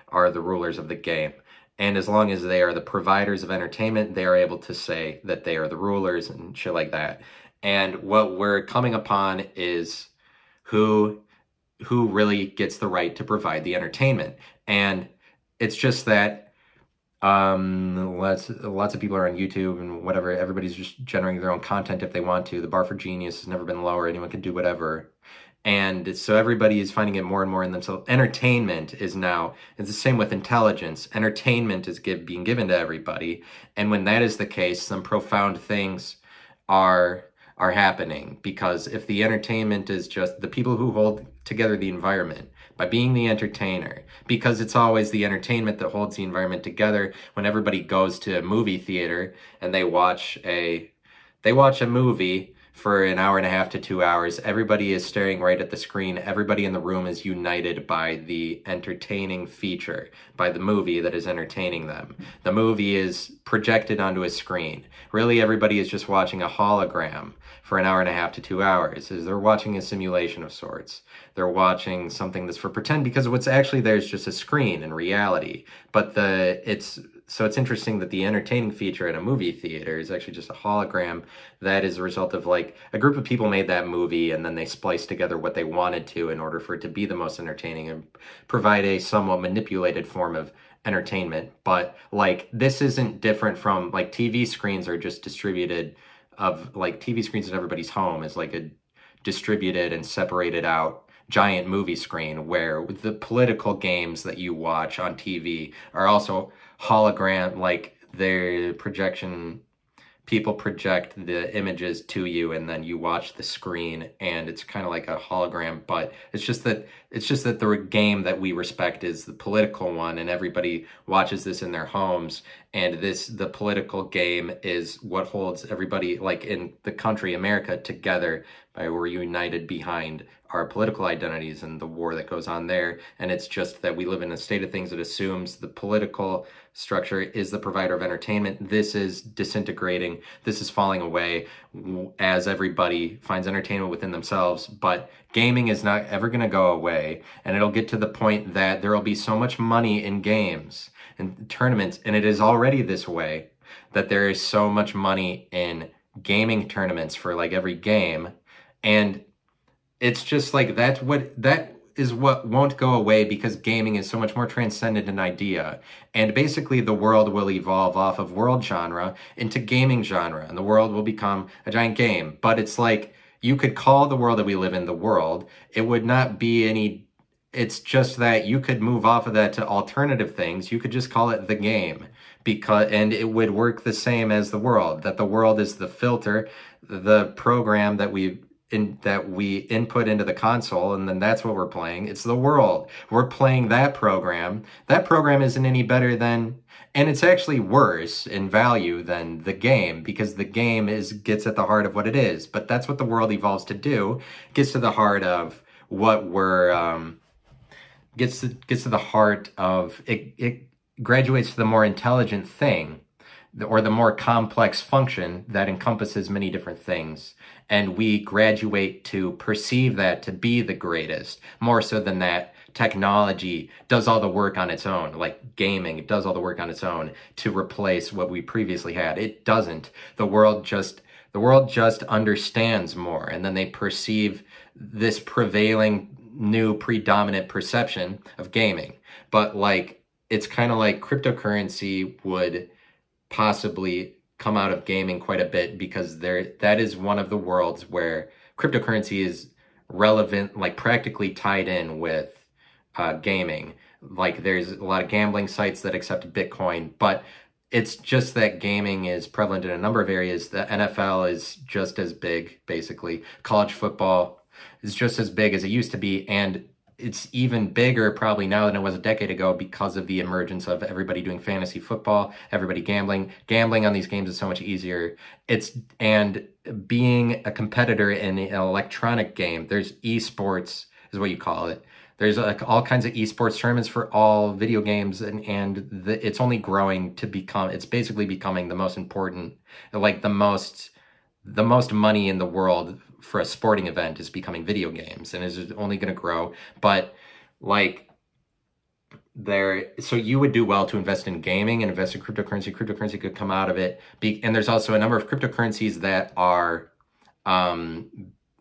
are the rulers of the game. And as long as they are the providers of entertainment, they are able to say that they are the rulers and shit like that. And what we're coming upon is who really gets the right to provide the entertainment. And it's just that lots of people are on YouTube and whatever. Everybody's just generating their own content if they want to. The bar for genius has never been lower. Anyone can do whatever. And so everybody is finding it more and more in themselves. Entertainment is now, it's the same with intelligence. Entertainment is being given to everybody. And when that is the case, some profound things are happening, because if the entertainment is just the people who hold together the environment by being the entertainer, because it's always the entertainment that holds the environment together. When everybody goes to a movie theater and they watch a movie for an hour and a half to 2 hours, everybody is staring right at the screen. Everybody in the room is united by the entertaining feature, by the movie that is entertaining them. The movie is projected onto a screen. Really, everybody is just watching a hologram for an hour and a half to 2 hours. They're watching a simulation of sorts. They're watching something that's for pretend, because what's actually there is just a screen in reality. But so it's interesting that the entertaining feature in a movie theater is actually just a hologram that is a result of, like, a group of people made that movie and then they spliced together what they wanted to in order for it to be the most entertaining and provide a somewhat manipulated form of entertainment. But, like, this isn't different from, like, TV screens are just distributed of, like, TV screens in everybody's home is like a distributed and separated out giant movie screen, where the political games that you watch on TV are also hologram, like their projection, people project the images to you and then you watch the screen and it's kind of like a hologram. But it's just that the game that we respect is the political one, and everybody watches this in their homes, and the political game is what holds everybody, like in the country America, together. We're united behind our political identities and the war that goes on there. And it's just that we live in a state of things that assumes the political structure is the provider of entertainment. This is disintegrating. This is falling away as everybody finds entertainment within themselves. But gaming is not ever going to go away. And it'll get to the point that there will be so much money in games and tournaments, and it is already this way, that there is so much money in gaming tournaments for like every game. And it's just like that is what won't go away, because gaming is so much more transcendent an idea. And basically the world will evolve off of world genre into gaming genre, and the world will become a giant game. But it's like, you could call the world that we live in the world. It would not be any, it's just that you could move off of that to alternative things. You could just call it the game, and it would work the same as the world, that the world is the filter, the program that we input into the console, and then that's what we're playing. It's the world. We're playing that program. That program isn't any better than, and it's actually worse in value than the game, because the game gets at the heart of what it is. But that's what the world evolves to do. It gets to the heart of what we're gets to the heart of it. It graduates to the more intelligent thing, or the more complex function that encompasses many different things. And we graduate to perceive that to be the greatest, more so than that technology does all the work on its own. Like gaming does all the work on its own to replace what we previously had. It doesn't. The world just understands more, and then they perceive this prevailing new predominant perception of gaming. But like, it's kind of like cryptocurrency would possibly come out of gaming quite a bit, because that is one of the worlds where cryptocurrency is relevant, like practically tied in with gaming. Like there's a lot of gambling sites that accept Bitcoin, but it's just that gaming is prevalent in a number of areas. The NFL is just as big, basically. College football is just as big as it used to be, and it's even bigger probably now than it was a decade ago because of the emergence of everybody doing fantasy football, everybody gambling. Gambling on these games is so much easier. And being a competitor in an electronic game, there's esports is what you call it. There's all kinds of esports tournaments for all video games, and it's only growing to become, it's basically becoming the most important, like the most money in the world for a sporting event is becoming video games, and is only going to grow. But like so you would do well to invest in gaming and invest in cryptocurrency. Cryptocurrency could come out of it. And there's also a number of cryptocurrencies that are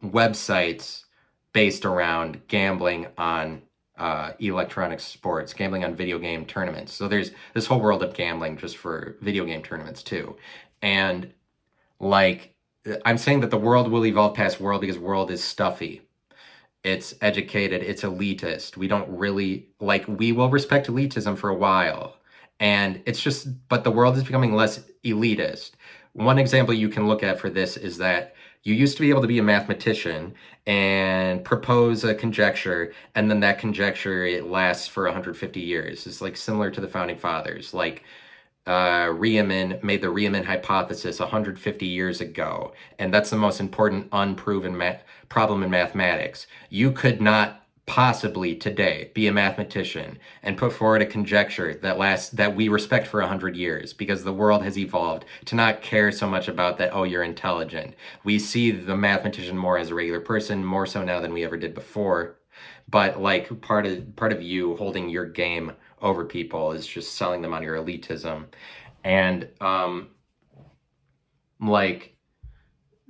websites based around gambling on electronic sports, gambling on video game tournaments. So there's this whole world of gambling just for video game tournaments too. And like, I'm saying that the world will evolve past world because world is stuffy. It's educated, it's elitist. We don't really, like, we will respect elitism for a while. And it's just, but the world is becoming less elitist. One example you can look at for this is that you used to be able to be a mathematician and propose a conjecture, and then that conjecture, it lasts for 150 years. It's like similar to the founding fathers. Like Riemann made the Riemann hypothesis 150 years ago, and that's the most important unproven problem in mathematics. You could not possibly today be a mathematician and put forward a conjecture that we respect for 100 years, because the world has evolved to not care so much about that, oh, you're intelligent. We see the mathematician more as a regular person, more so now than we ever did before. But like part of you holding your game over people is just selling them on your elitism. And like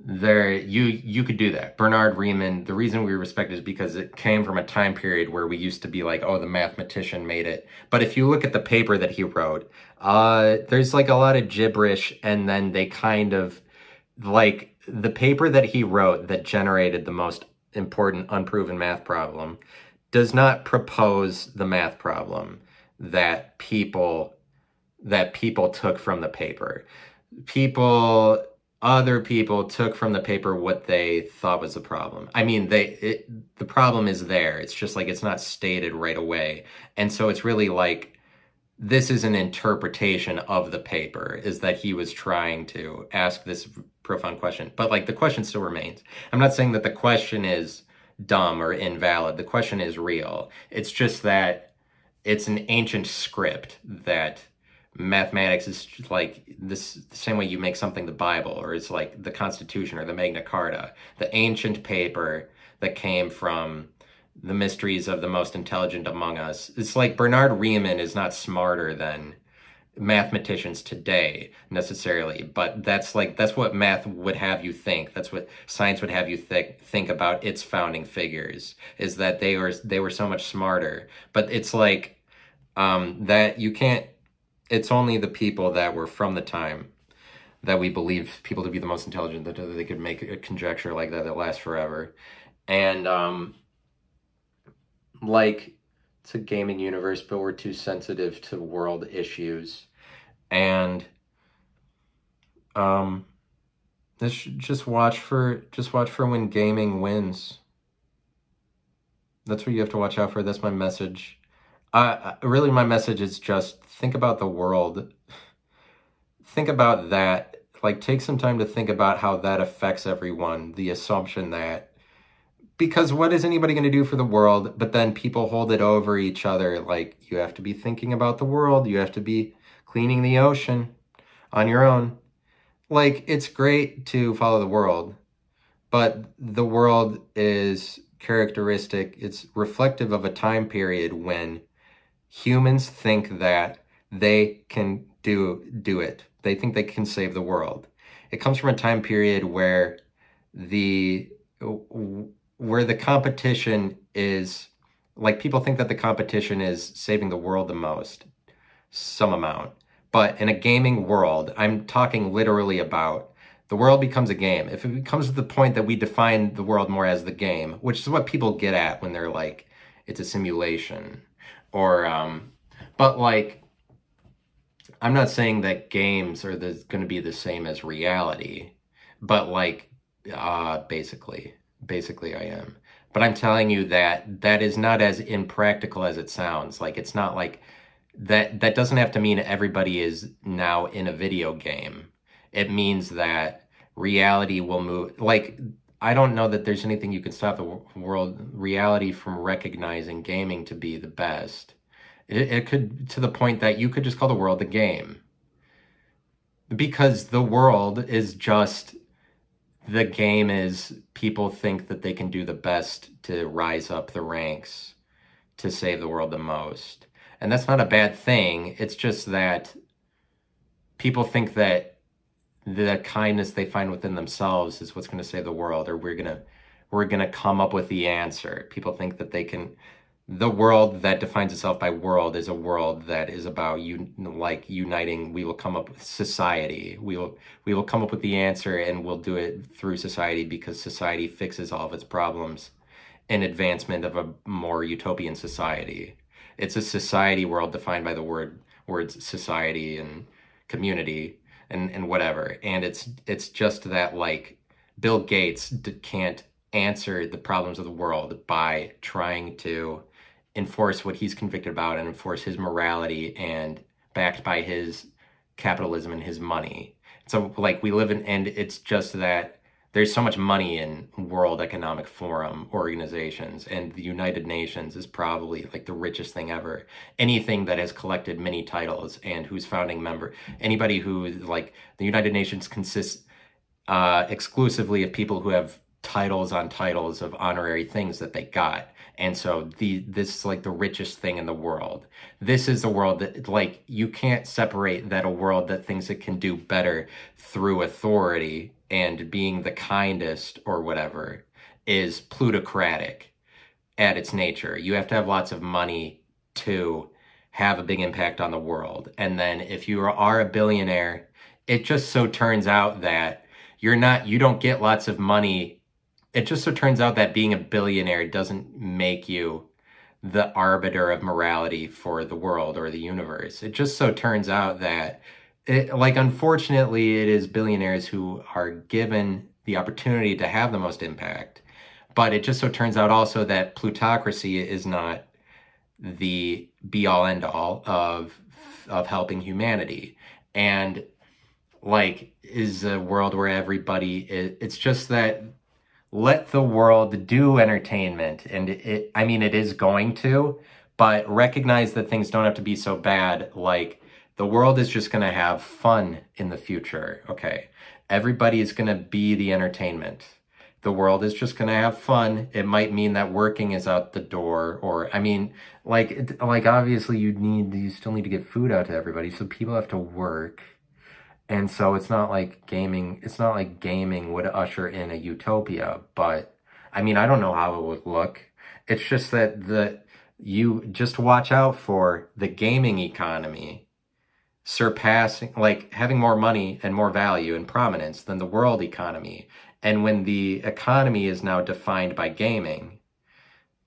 you could do that. Bernard Riemann, the reason we respect it is because it came from a time period where we used to be like, oh, the mathematician made it. But if you look at the paper that he wrote, there's like a lot of gibberish, and then they kind of, like, the paper that he wrote that generated the most important unproven math problem does not propose the math problem that people took from the paper. Other people took from the paper what they thought was the problem. I mean, the problem is there. It's just like, it's not stated right away. And so it's really like, this is an interpretation of the paper, is that he was trying to ask this profound question. But like, the question still remains. I'm not saying that the question is dumb or invalid. The question is real. It's just that it's an ancient script that mathematics is like this, the same way you make something the Bible, or it's like the Constitution or the Magna Carta, the ancient paper that came from the mysteries of the most intelligent among us. It's like Bernard Riemann is not smarter than mathematicians today necessarily, but that's what math would have you think. That's what science would have you think about its founding figures, is that they were so much smarter. But it's like that you can't. It's only the people that were from the time that we believe people to be the most intelligent, that they could make a conjecture like that lasts forever. And like, it's a gaming universe, but we're too sensitive to world issues. And just watch for when gaming wins. That's what you have to watch out for. That's my message. Really, my message is just think about the world. Think about that. Like, take some time to think about how that affects everyone. The assumption that, because what is anybody going to do for the world? But then people hold it over each other. Like, you have to be thinking about the world. You have to be cleaning the ocean on your own. Like, it's great to follow the world, but the world is characteristic. It's reflective of a time period when humans think that they can do it. They think they can save the world. It comes from a time period where the competition is, like, people think that the competition is saving the world the most, some amount. But in a gaming world, I'm talking literally about the world becomes a game. If it comes to the point that we define the world more as the game, which is what people get at when they're like, it's a simulation, Or, but like, I'm not saying that games are going to be the same as reality, but like, basically I am. But I'm telling you that that is not as impractical as it sounds. Like, it's not like that doesn't have to mean everybody is now in a video game. It means that reality will move. Like, I don't know that there's anything you can stop the reality from recognizing gaming to be the best. It could, to the point that you could just call the world a game. Because the world is just, the game is people think that they can do the best to rise up the ranks to save the world the most. And that's not a bad thing. It's just that people think that the kindness they find within themselves is what's going to save the world, or we're going to come up with the answer. People think that they can. The world that defines itself by world is a world that is about uniting. We will come up with society. We will come up with the answer, and we'll do it through society, because society fixes all of its problems in advancement of a more utopian society. It's a society world defined by the words society and community and whatever. And it's just that, like, Bill Gates can't answer the problems of the world by trying to enforce what he's convicted about and enforce his morality and backed by his capitalism and his money. So, like, we live in, and it's just that there's so much money in World Economic Forum organizations, and the United Nations is probably like the richest thing ever. Anything that has collected many titles and whose founding member, anybody who, like, the United Nations consists exclusively of people who have titles on titles of honorary things that they got. And so this is like the richest thing in the world. This is a world that, like, you can't separate that a world that thinks it can do better through authority and being the kindest or whatever is plutocratic at its nature. You have to have lots of money to have a big impact on the world. And then if you are a billionaire, it just so turns out that you don't get lots of money. It just so turns out that being a billionaire doesn't make you the arbiter of morality for the world or the universe. It just so turns out that, unfortunately, it is billionaires who are given the opportunity to have the most impact. But it just so turns out also that plutocracy is not the be-all, end-all of helping humanity. And, like, is a world where it's just that, let the world do entertainment. And it is going to, but recognize that things don't have to be so bad. Like, the world is just going to have fun in the future. Okay. Everybody is going to be the entertainment. The world is just going to have fun. It might mean that working is out the door, or, obviously you still need to get food out to everybody. So people have to work. And so it's not like gaming would usher in a utopia, but I don't know how it would look. It's just that you just watch out for the gaming economy surpassing, like, having more money and more value and prominence than the world economy. And when the economy is now defined by gaming,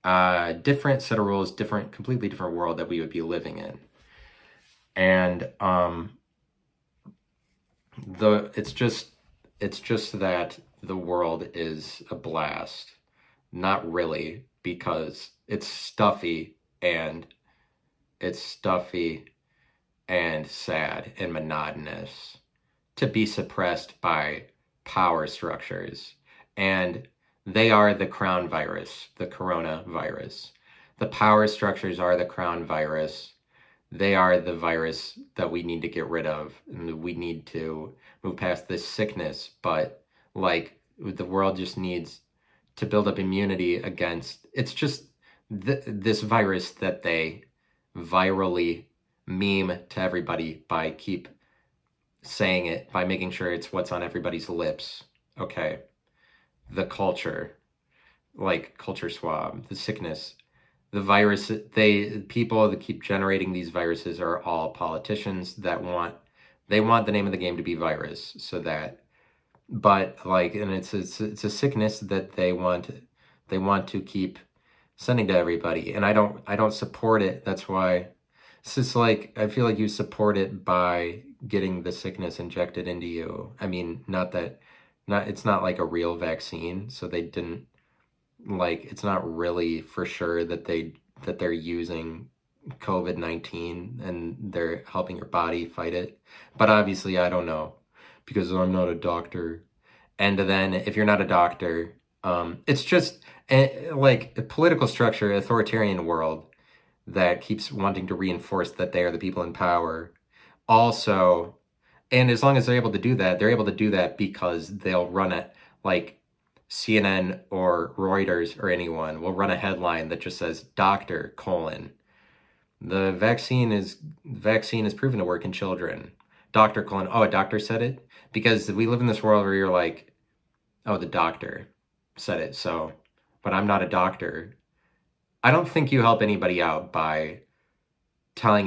different set of rules, completely different world that we would be living in. And, it's just that the world is a blast. Not really, because it's stuffy and sad and monotonous to be suppressed by power structures. And they are the crown virus, the coronavirus. The power structures are the crown virus. They are the virus that we need to get rid of, and we need to move past this sickness. But, like, the world just needs to build up immunity against, it's just this virus that they virally meme to everybody by keep saying it, by making sure it's what's on everybody's lips. Okay. The culture, like culture swab, the sickness. The virus, people that keep generating these viruses are all politicians that want the name of the game to be virus, so that, but, like, and it's a sickness that they want to keep sending to everybody, and I don't support it. That's why it's just like I feel like you support it by getting the sickness injected into you. I mean, not it's not like a real vaccine, so they didn't like it's not really for sure that they're using COVID-19 and they're helping your body fight it. But obviously, I don't know because I'm not a doctor. And then if you're not a doctor, it's just like a political structure, authoritarian world that keeps wanting to reinforce that they are the people in power. Also, and as long as they're able to do that, they're able to do that because they'll run it like CNN or Reuters or anyone will run a headline that just says doctor colon the vaccine is proven to work in children. Doctor colon, oh, a doctor said it? Because we live in this world where you're like, oh, the doctor said it, so, but I'm not a doctor. I don't think you help anybody out by telling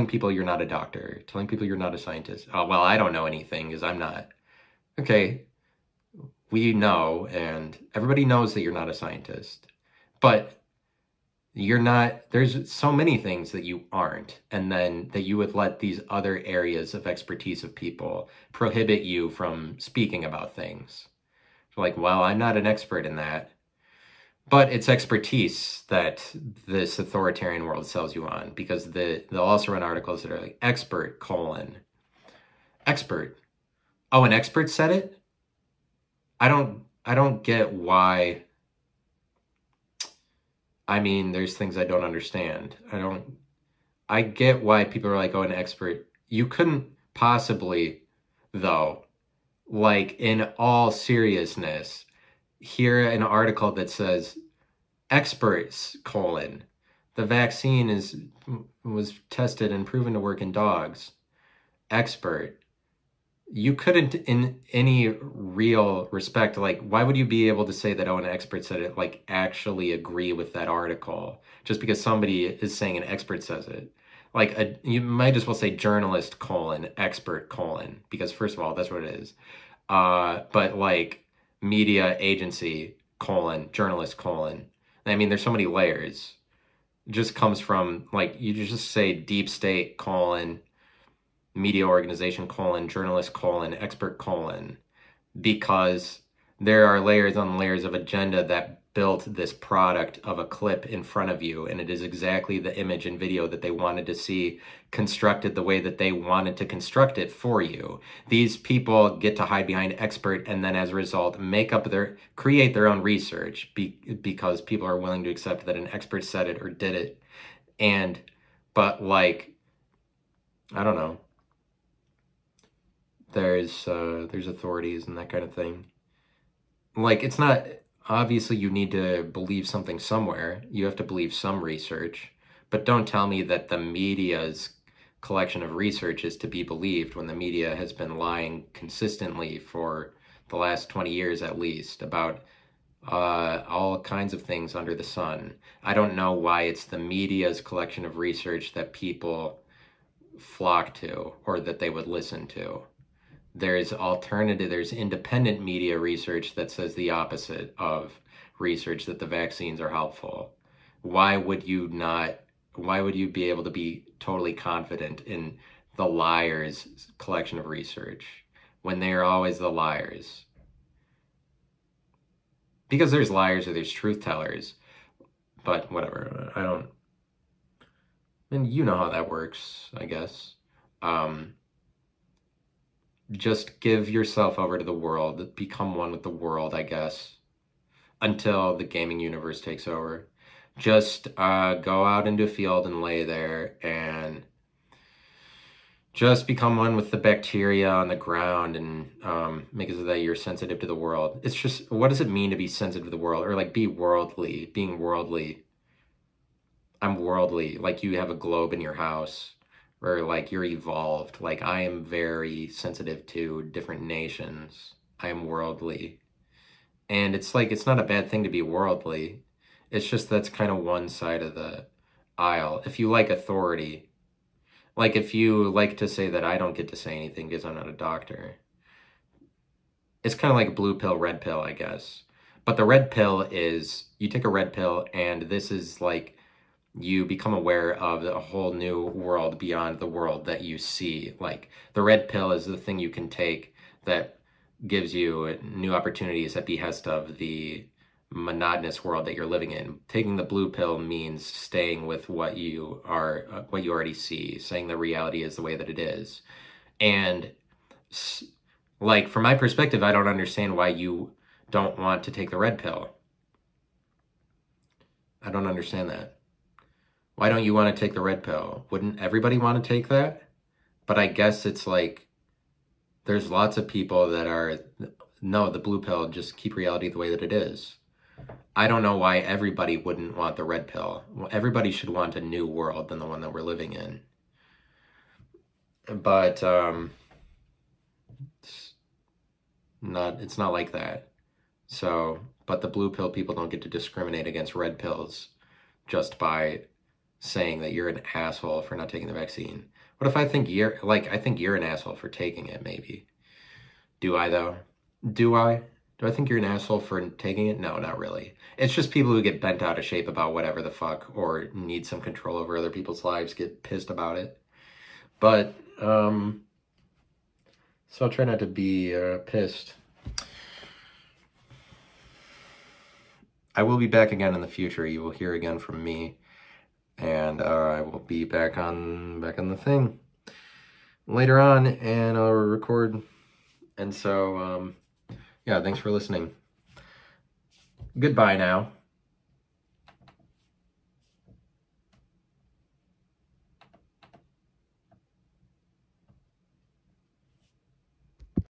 people you're not a doctor, telling people you're not a scientist. Oh, well, I don't know anything because I'm not. Okay, we know, and everybody knows that you're not a scientist, but you're not, there's so many things that you aren't, and then that you would let these other areas of expertise of people prohibit you from speaking about things. So like, well, I'm not an expert in that, but it's expertise that this authoritarian world sells you on, because they'll also run articles that are like expert colon expert. Oh, an expert said it? I don't get why. I mean, there's things I don't understand. I get why people are like, oh, an expert. You couldn't possibly, though, like in all seriousness, hear an article that says experts, colon, the vaccine was tested and proven to work in dogs. Expert. You couldn't, in any real respect, like, why would you be able to say that, oh, an expert said it, like, actually agree with that article just because somebody is saying an expert says it? Like, you might as well say journalist, colon, expert, colon, because first of all, that's what it is. But like, media agency, colon, journalist, colon. I mean, there's so many layers. It just comes from, like, you just say deep state, colon, media organization, colon, journalist, colon, expert, colon, because there are layers on layers of agenda that built this product of a clip in front of you, and it is exactly the image and video that they wanted to see constructed the way that they wanted to construct it for you. These people get to hide behind expert, and then as a result create their own research because people are willing to accept that an expert said it or did it. But like, I don't know, there's authorities and that kind of thing. Like, it's not, obviously you need to believe something somewhere. You have to believe some research, but don't tell me that the media's collection of research is to be believed when the media has been lying consistently for the last 20 years at least about all kinds of things under the sun. I don't know why it's the media's collection of research that people flock to or that they would listen to. There's independent media research that says the opposite of research, that the vaccines are helpful. Why would you be able to be totally confident in the liars' collection of research when they are always the liars? Because there's liars or there's truth tellers, but whatever, and you know how that works, I guess. Just give yourself over to the world, become one with the world, I guess, until the gaming universe takes over. Just go out into a field and lay there and just become one with the bacteria on the ground and make it so that you're sensitive to the world. It's just, what does it mean to be sensitive to the world? Or like being worldly. I'm worldly, like you have a globe in your house. Or like you're evolved. Like I am very sensitive to different nations. I am worldly. And it's like, it's not a bad thing to be worldly. It's just that's kind of one side of the aisle. If you like authority, like if you like to say that I don't get to say anything because I'm not a doctor, it's kind of like blue pill, red pill, I guess. But the red pill is, you take a red pill and this is like, you become aware of a whole new world beyond the world that you see. Like the red pill is the thing you can take that gives you new opportunities at behest of the monotonous world that you're living in. Taking the blue pill means staying with what you are, what you already see, saying the reality is the way that it is. And like, from my perspective, I don't understand why you don't want to take the red pill. I don't understand that. Why don't you want to take the red pill? Wouldn't everybody want to take that? But I guess it's like, there's lots of people that are, no, the blue pill, just keep reality the way that it is. I don't know why everybody wouldn't want the red pill. Well, everybody should want a new world than the one that we're living in. But it's not like that. So, but the blue pill people don't get to discriminate against red pills just by saying that you're an asshole for not taking the vaccine. What if I think I think you're an asshole for taking it, maybe. Do I, though? Do I? Do I think you're an asshole for taking it? No, not really. It's just people who get bent out of shape about whatever the fuck, or need some control over other people's lives, get pissed about it. But, so I'll try not to be pissed. I will be back again in the future. You will hear again from me. And I will be back on the thing later on, and I'll record. And so, yeah, thanks for listening. Goodbye now.